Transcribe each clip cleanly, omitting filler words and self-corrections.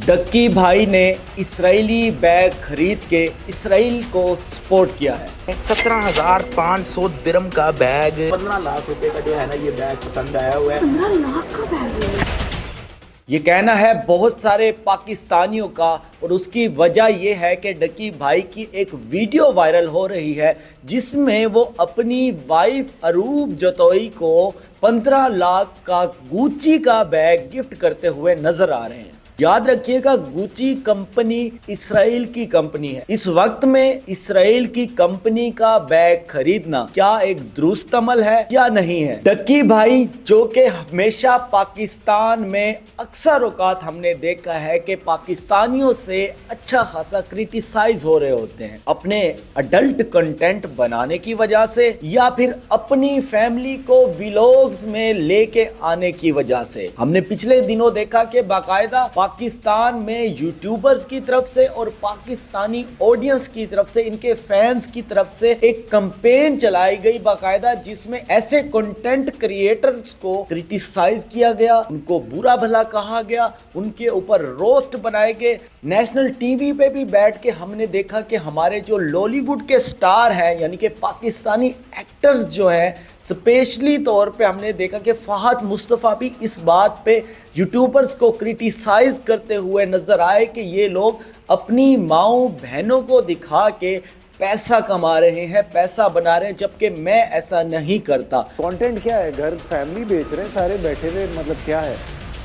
Ducky भाई ने Israeli bag खरीद के इसराइल को सपोर्ट किया है। 17,500 दिरहम का बैग, 15 लाख रुपए का जो है ना ये बैग पसंद आया हुआ है। 15 लाख का बैग है। ये कहना है बहुत सारे पाकिस्तानियों का, और उसकी वजह ये है कि डक्की भाई की एक वीडियो वायरल हो रही है जिसमें वो अपनी वाइफ अरूब जतोई को 15 लाख का गुच्ची का बैग गिफ्ट करते हुए नजर आ रहे हैं। याद रखिएगा, गुच्ची कंपनी इसराइल की कंपनी है। इस वक्त में इसराइल की कंपनी का बैग खरीदना क्या एक दुरुस्त अमल है या नहीं है? डक्की भाई जो कि हमेशा पाकिस्तान में अक्सर औकात हमने देखा है कि पाकिस्तानियों से अच्छा खासा क्रिटिसाइज हो रहे होते हैं अपने अडल्ट कंटेंट बनाने की वजह से, या फिर अपनी फैमिली को व्लॉग्स में लेके आने की वजह से। हमने पिछले दिनों देखा कि बाकायदा पाकिस्तान में यूट्यूबर्स की तरफ से और पाकिस्तानी ऑडियंस की तरफ से, इनके फैंस की तरफ से एक कैंपेन चलाई गई बाकायदा, जिसमें ऐसे कंटेंट क्रिएटर्स को क्रिटिसाइज किया गया, उनको बुरा भला कहा गया, उनके ऊपर रोस्ट बनाए गए। नेशनल टीवी पे भी बैठ के हमने देखा कि हमारे जो लॉलीवुड के स्टार हैं, यानी कि पाकिस्तानी एक्टर्स जो हैं, स्पेशली तौर पे हमने देखा कि फहद मुस्तफ़ा भी इस बात पे यूट्यूबर्स को क्रिटिसाइज करते हुए नजर आए कि ये लोग अपनी माओ बहनों को दिखा के पैसा कमा रहे हैं, पैसा बना रहे हैं, जबकि मैं ऐसा नहीं करता। कंटेंट क्या है? घर फैमिली बेच रहे हैं, सारे बैठे हुए, मतलब क्या है?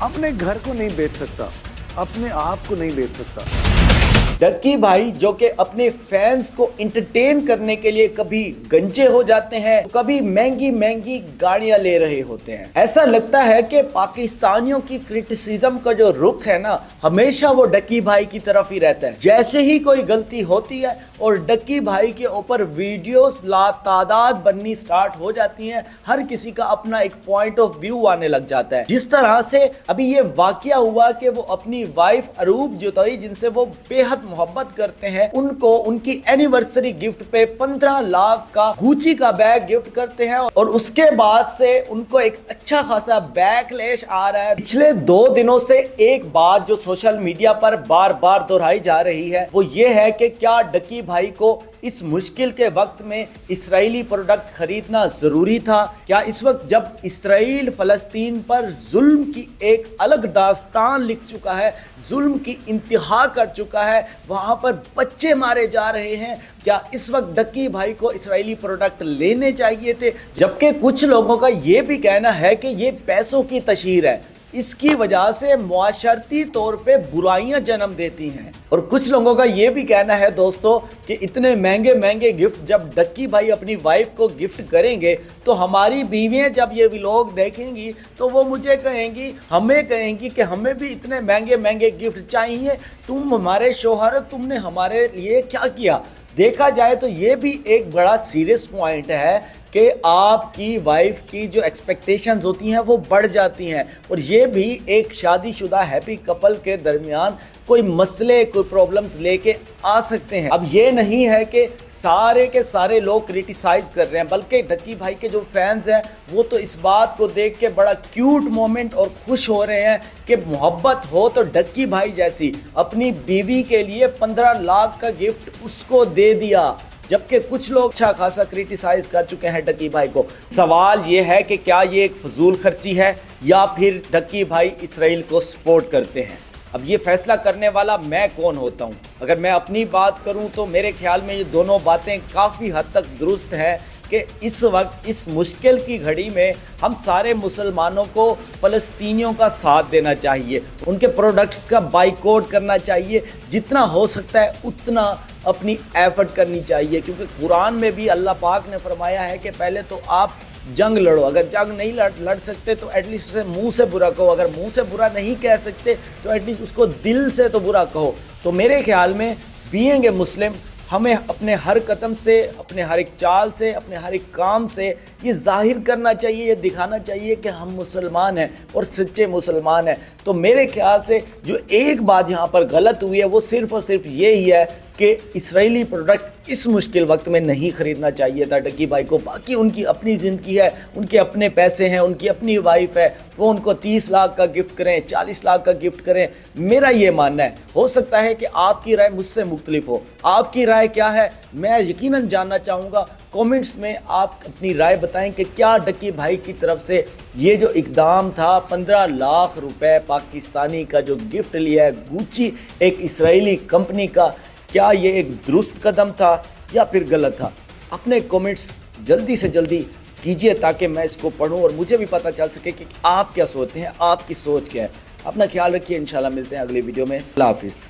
अपने घर को नहीं बेच सकता, अपने आप को नहीं बेच सकता। डक्की भाई जो कि अपने फैंस को इंटरटेन करने के लिए कभी गंजे हो जाते हैं, कभी महंगी महंगी गाड़ियां ले रहे होते हैं। ऐसा लगता है कि पाकिस्तानियों की क्रिटिसिज्म का जो रुख है ना, हमेशा वो डक्की भाई की तरफ ही रहता है। जैसे ही कोई गलती होती है और डक्की भाई के ऊपर वीडियोस लातादाद बननी स्टार्ट हो जाती हैं, हर किसी का अपना एक पॉइंट ऑफ व्यू आने लग जाता है। जिस तरह से अभी ये वाकया हुआ कि वो अपनी वाइफ अरूब जतोई, जिनसे वो बेहद मोहब्बत करते हैं, उनको उनकी एनिवर्सरी गिफ्ट पे 15 लाख का गुच्ची का बैग गिफ्ट करते हैं, और उसके बाद से उनको एक अच्छा खासा बैकलैश आ रहा है। पिछले 2 दिनों से एक बात जो सोशल मीडिया पर बार बार दोहराई जा रही है वो ये है कि क्या डक्की भाई को इस मुश्किल के वक्त में इसराइली प्रोडक्ट खरीदना जरूरी था? क्या इस वक्त जब इसराइल फलस्तीन पर जुल्म की एक अलग दास्तान लिख चुका है, जुल्म की इंतहा कर चुका है, वहां पर बच्चे मारे जा रहे हैं, क्या इस वक्त डक्की भाई को इसराइली प्रोडक्ट लेने चाहिए थे? जबकि कुछ लोगों का ये भी कहना है कि ये पैसों की तशहीर है, इसकी वजह से मुआशरती तौर पे बुराइयां जन्म देती हैं। और कुछ लोगों का ये भी कहना है दोस्तों कि इतने महंगे महंगे गिफ्ट जब डक्की भाई अपनी वाइफ को गिफ्ट करेंगे तो हमारी बीवियां जब ये व्लॉग देखेंगी तो वो मुझे कहेंगी, हमें कहेंगी कि हमें भी इतने महंगे महंगे गिफ्ट चाहिए, तुम हमारे शौहर, तुमने हमारे लिए क्या किया? देखा जाए तो ये भी एक बड़ा सीरियस पॉइंट है कि आपकी वाइफ की जो एक्सपेक्टेशंस होती हैं वो बढ़ जाती हैं, और ये भी एक शादीशुदा हैप्पी कपल के दरमियान कोई मसले, कोई प्रॉब्लम्स लेके आ सकते हैं। अब ये नहीं है कि सारे के सारे लोग क्रिटिसाइज कर रहे हैं, बल्कि डक्की भाई के जो फैंस हैं वो तो इस बात को देख के बड़ा क्यूट मोमेंट और खुश हो रहे हैं कि मोहब्बत हो तो डक्की भाई जैसी अपनी बीवी के लिए 15 लाख का गिफ्ट उसको दे दिया, जबकि कुछ लोग अच्छा खासा क्रिटिसाइज कर चुके हैं डक्की भाई को। सवाल ये है कि क्या ये एक फजूल खर्ची है या फिर डक्की भाई इसराइल को सपोर्ट करते हैं? अब ये फैसला करने वाला मैं कौन होता हूँ? अगर मैं अपनी बात करूँ तो मेरे ख्याल में ये दोनों बातें काफ़ी हद तक दुरुस्त हैं कि इस वक्त इस मुश्किल की घड़ी में हम सारे मुसलमानों को फ़लस्तीनियों का साथ देना चाहिए, उनके प्रोडक्ट्स का बाइकआउट करना चाहिए, जितना हो सकता है उतना अपनी एफर्ट करनी चाहिए, क्योंकि कुरान में भी अल्लाह पाक ने फरमाया है कि पहले तो आप जंग लड़ो, अगर जंग नहीं लड़ सकते तो एटलीस्ट उसे मुंह से बुरा कहो, अगर मुंह से बुरा नहीं कह सकते तो एटलीस्ट उसको दिल से तो बुरा कहो। तो मेरे ख्याल में बीइंग ए मुस्लिम हमें अपने हर कदम से, अपने हर एक चाल से, अपने हर एक काम से ये जाहिर करना चाहिए, ये दिखाना चाहिए कि हम मुसलमान हैं और सच्चे मुसलमान हैं। तो मेरे ख्याल से जो एक बात यहाँ पर गलत हुई है वो सिर्फ़ और सिर्फ ये ही है کہ اسرائیلی پروڈکٹ اس مشکل وقت میں نہیں خریدنا چاہیے تھا ڈکی بھائی کو. باقی ان کی اپنی زندگی ہے, ان کے اپنے پیسے ہیں, ان کی اپنی وائف ہے, وہ ان کو 30 لاکھ کا گفٹ کریں, 40 لاکھ کا گفٹ کریں. میرا یہ ماننا ہے, ہو سکتا ہے کہ آپ کی رائے مجھ سے مختلف ہو. آپ کی رائے کیا ہے میں یقیناً جاننا چاہوں گا. کومنٹس میں آپ اپنی رائے بتائیں کہ کیا ڈکی بھائی کی طرف سے یہ جو اقدام تھا 15 لاکھ روپے پاکستانی کا جو گفٹ لیا ہے گوچی ایک اسرائیلی کمپنی کا, کیا یہ ایک درست قدم تھا یا پھر غلط تھا؟ اپنے کومنٹس جلدی سے جلدی کیجئے تاکہ میں اس کو پڑھوں اور مجھے بھی پتہ چل سکے کہ آپ کیا سوچتے ہیں, آپ کی سوچ کیا ہے. اپنا خیال رکھیے, انشاءاللہ ملتے ہیں اگلی ویڈیو میں. اللہ حافظ.